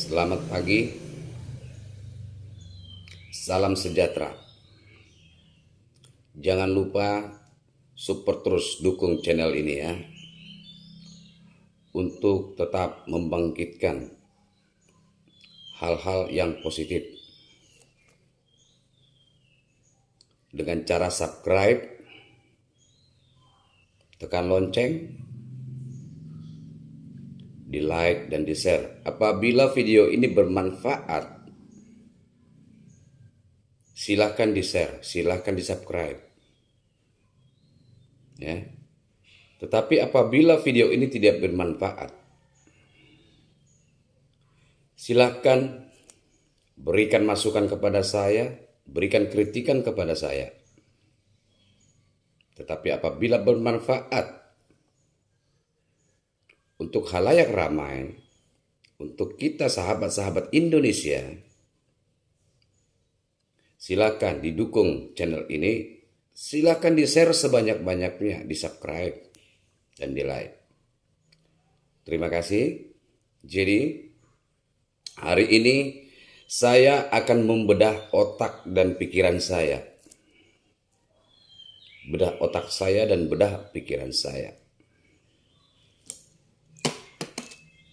Selamat pagi, salam sejahtera. Jangan lupa support terus dukung channel ini ya, untuk tetap membangkitkan hal-hal yang positif. Dengan cara subscribe, tekan lonceng, di like dan di share. Apabila video ini bermanfaat, silahkan di share, silahkan di subscribe ya. Tetapi apabila video ini tidak bermanfaat, silahkan berikan masukan kepada saya, berikan kritikan kepada saya. Tetapi apabila bermanfaat untuk khalayak ramai, untuk kita sahabat-sahabat Indonesia, silakan didukung channel ini, silakan di-share sebanyak-banyaknya, di-subscribe dan di-like. Terima kasih. Jadi, hari ini saya akan membedah otak dan pikiran saya. Bedah otak saya dan bedah pikiran saya.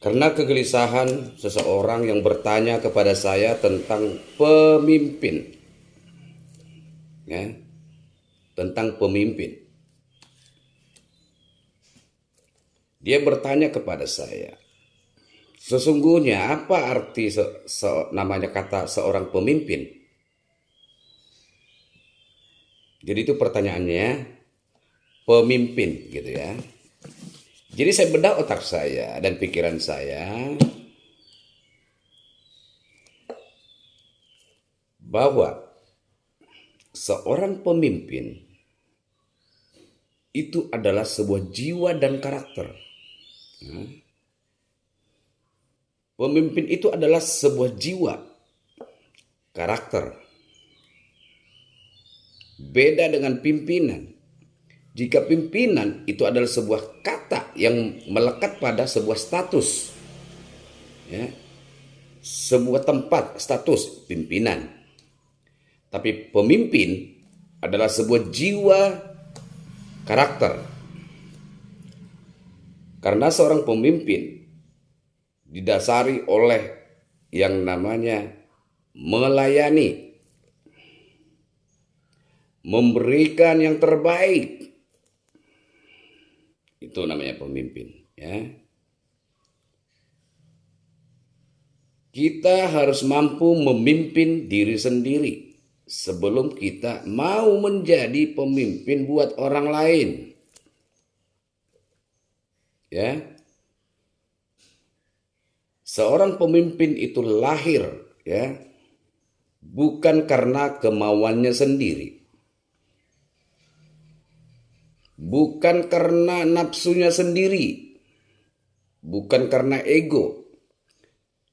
Karena kegelisahan seseorang yang bertanya kepada saya tentang pemimpin. Ya, tentang pemimpin. Dia bertanya kepada saya, sesungguhnya apa arti namanya kata seorang pemimpin? Jadi itu pertanyaannya, pemimpin gitu ya. Jadi saya bedah otak saya dan pikiran saya bahwa seorang pemimpin itu adalah sebuah jiwa dan karakter. Pemimpin itu adalah sebuah jiwa, karakter. Beda dengan pimpinan. Jika pimpinan itu adalah sebuah kata yang melekat pada sebuah status, ya, sebuah tempat status pimpinan. Tapi pemimpin adalah sebuah jiwa, karakter. Karena seorang pemimpin didasari oleh yang namanya melayani, memberikan yang terbaik. Itu namanya pemimpin ya. Kita harus mampu memimpin diri sendiri sebelum kita mau menjadi pemimpin buat orang lain. Ya. Seorang pemimpin itu lahir ya, bukan karena kemauannya sendiri. Bukan karena nafsunya sendiri, bukan karena ego.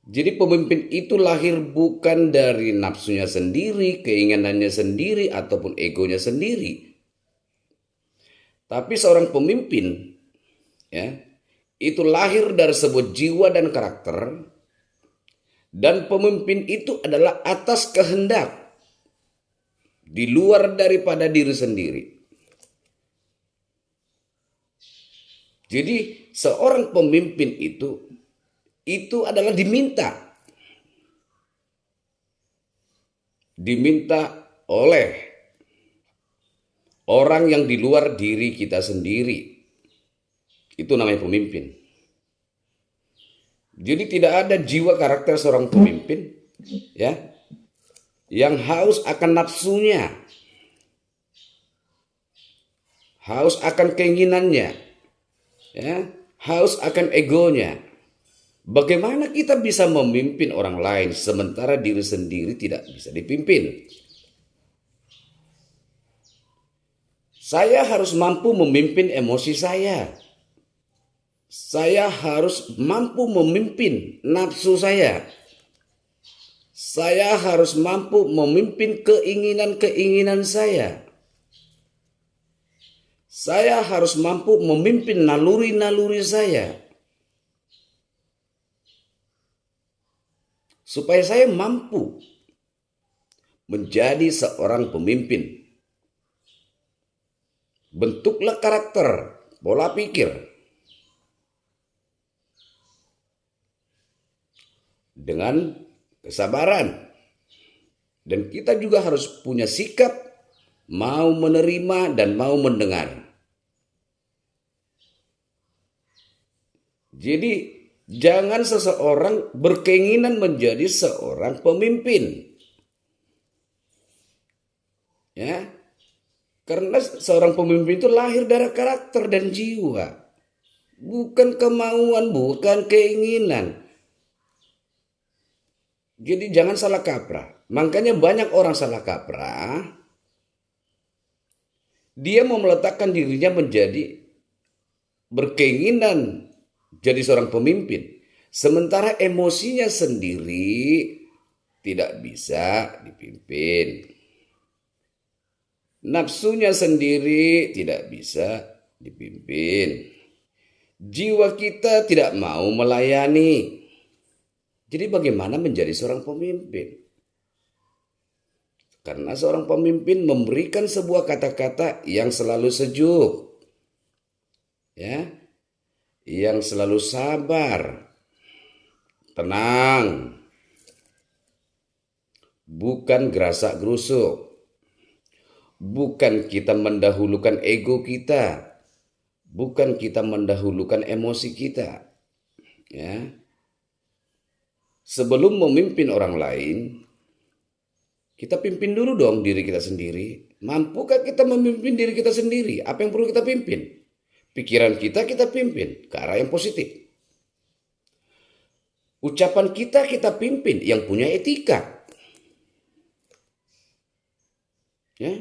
Jadi pemimpin itu lahir bukan dari nafsunya sendiri, keinginannya sendiri, ataupun egonya sendiri. Tapi seorang pemimpin ya, itu lahir dari sebuah jiwa dan karakter. Dan pemimpin itu adalah atas kehendak, di luar daripada diri sendiri. Jadi seorang pemimpin itu adalah diminta oleh orang yang di luar diri kita sendiri. Itu namanya pemimpin. Jadi tidak ada jiwa karakter seorang pemimpin ya, yang haus akan nafsunya, haus akan keinginannya, ya, haus akan egonya. Bagaimana kita bisa memimpin orang lain sementara diri sendiri tidak bisa dipimpin? Saya harus mampu memimpin emosi saya. Saya harus mampu memimpin nafsu saya. Saya harus mampu memimpin keinginan-keinginan saya. Saya harus mampu memimpin naluri-naluri saya. supaya saya mampu menjadi seorang pemimpin. Bentuklah karakter, pola pikir dengan kesabaran. Dan kita juga harus punya sikap mau menerima dan mau mendengar. Jadi jangan seseorang berkeinginan menjadi seorang pemimpin. Ya. Karena seorang pemimpin itu lahir dari karakter dan jiwa. Bukan kemauan, bukan keinginan. Jadi jangan salah kaprah. Makanya banyak orang salah kaprah. Dia mau meletakkan dirinya menjadi berkeinginan jadi seorang pemimpin. Sementara emosinya sendiri tidak bisa dipimpin. Nafsunya sendiri tidak bisa dipimpin. Jiwa kita tidak mau melayani. Jadi bagaimana menjadi seorang pemimpin? Karena seorang pemimpin memberikan sebuah kata-kata yang selalu sejuk. Ya. Yang selalu sabar. Tenang. Bukan gerasak-gerusuk. Bukan kita mendahulukan ego kita. Bukan kita mendahulukan emosi kita. Ya. Sebelum memimpin orang lain, kita pimpin dulu dong diri kita sendiri. Mampukah kita memimpin diri kita sendiri? Apa yang perlu kita pimpin? Pikiran kita pimpin ke arah yang positif. Ucapan kita pimpin yang punya etika. Ya.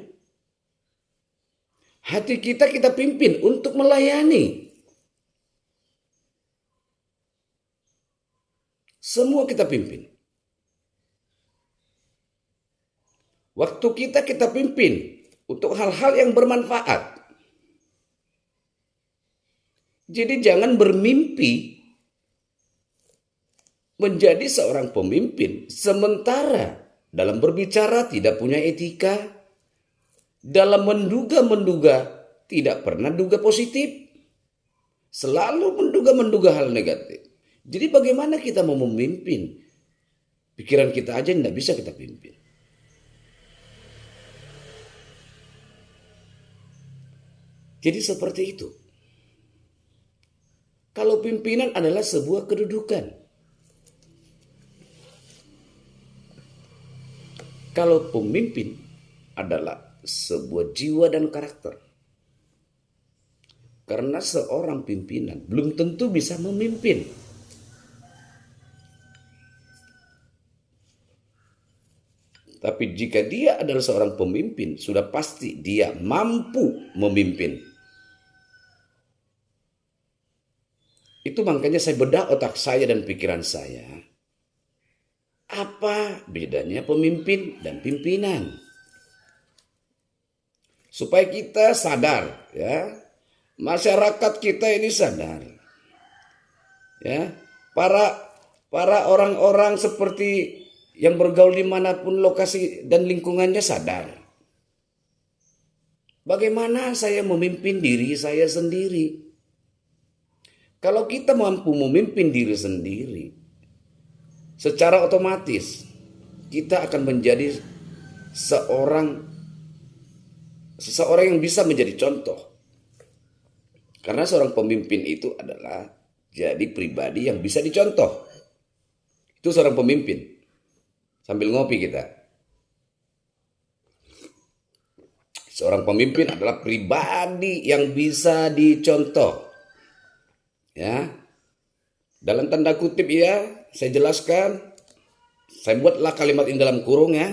Hati kita pimpin untuk melayani. Semua kita pimpin. Waktu kita pimpin untuk hal-hal yang bermanfaat. Jadi jangan bermimpi menjadi seorang pemimpin sementara dalam berbicara tidak punya etika, dalam menduga-menduga tidak pernah duga positif, selalu menduga-menduga hal negatif. Jadi bagaimana kita mau memimpin? Pikiran kita aja tidak bisa kita pimpin. Jadi seperti itu. Kalau pimpinan adalah sebuah kedudukan. Kalau pemimpin adalah sebuah jiwa dan karakter. Karena seorang pimpinan belum tentu bisa memimpin. Tapi jika dia adalah seorang pemimpin, sudah pasti dia mampu memimpin. Itu makanya saya bedah otak saya dan pikiran saya. Apa bedanya pemimpin dan pimpinan? Supaya kita sadar, ya, masyarakat kita ini sadar, ya, para orang-orang seperti yang bergaul dimanapun lokasi dan lingkungannya sadar. Bagaimana saya memimpin diri saya sendiri? Kalau kita mampu memimpin diri sendiri, secara otomatis kita akan menjadi seseorang yang bisa menjadi contoh. Karena seorang pemimpin itu adalah jadi pribadi yang bisa dicontoh. Itu seorang pemimpin. Sambil ngopi kita. Seorang pemimpin adalah pribadi yang bisa dicontoh. Ya. Dalam tanda kutip ya, saya jelaskan. Saya buatlah kalimat ini dalam kurung ya.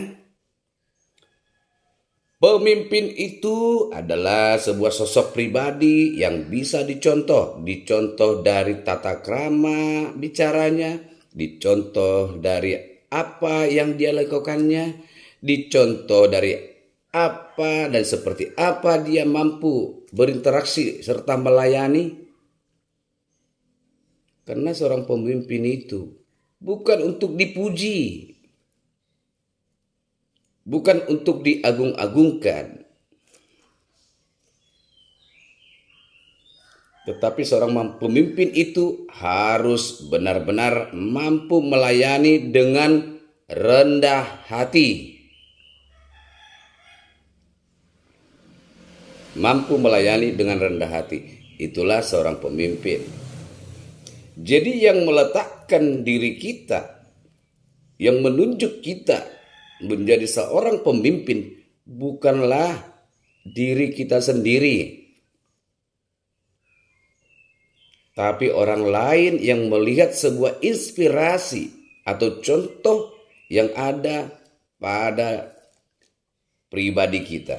Pemimpin itu adalah sebuah sosok pribadi yang bisa dicontoh. Dicontoh dari tata krama bicaranya, dicontoh dari apa yang dia lakukannya, dicontoh dari apa dan seperti apa dia mampu berinteraksi serta melayani. Karena seorang pemimpin itu bukan untuk dipuji, bukan untuk diagung-agungkan, tetapi seorang pemimpin itu harus benar-benar mampu melayani dengan rendah hati. Mampu melayani dengan rendah hati. Itulah seorang pemimpin. Jadi yang meletakkan diri kita, yang menunjuk kita menjadi seorang pemimpin, bukanlah diri kita sendiri, tapi orang lain yang melihat sebuah inspirasi atau contoh yang ada pada pribadi kita.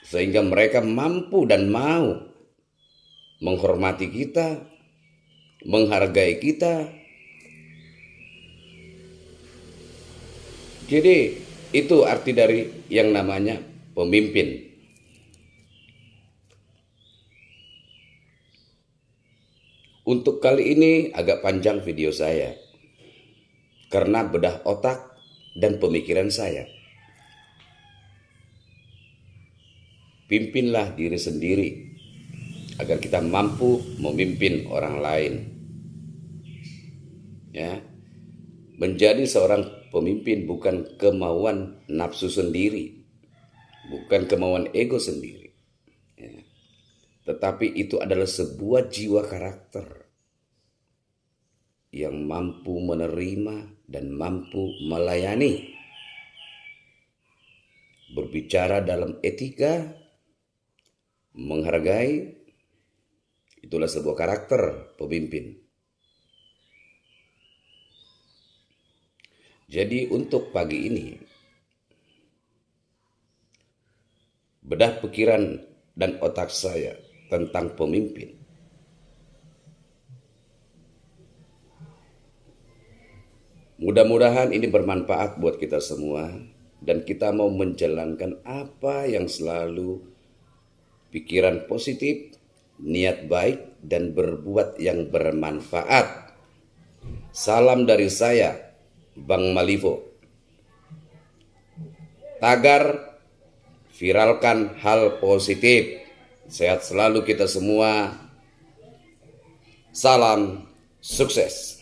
Sehingga mereka mampu dan mau menghormati kita, menghargai kita. Jadi itu arti dari yang namanya pemimpin. Untuk kali ini agak panjang video saya karena bedah otak dan pemikiran saya. Pimpinlah diri sendiri agar kita mampu memimpin orang lain. Ya. Menjadi seorang pemimpin bukan kemauan nafsu sendiri, bukan kemauan ego sendiri. Ya. Tetapi itu adalah sebuah jiwa karakter yang mampu menerima dan mampu melayani. Berbicara dalam etika, menghargai, itulah sebuah karakter pemimpin. Jadi untuk pagi ini, bedah pikiran dan otak saya tentang pemimpin. Mudah-mudahan ini bermanfaat buat kita semua dan kita mau menjalankan apa yang selalu pikiran positif, niat baik, dan berbuat yang bermanfaat. Salam dari saya, Bang Malivo. Tagar, viralkan hal positif. Sehat selalu kita semua. Salam sukses.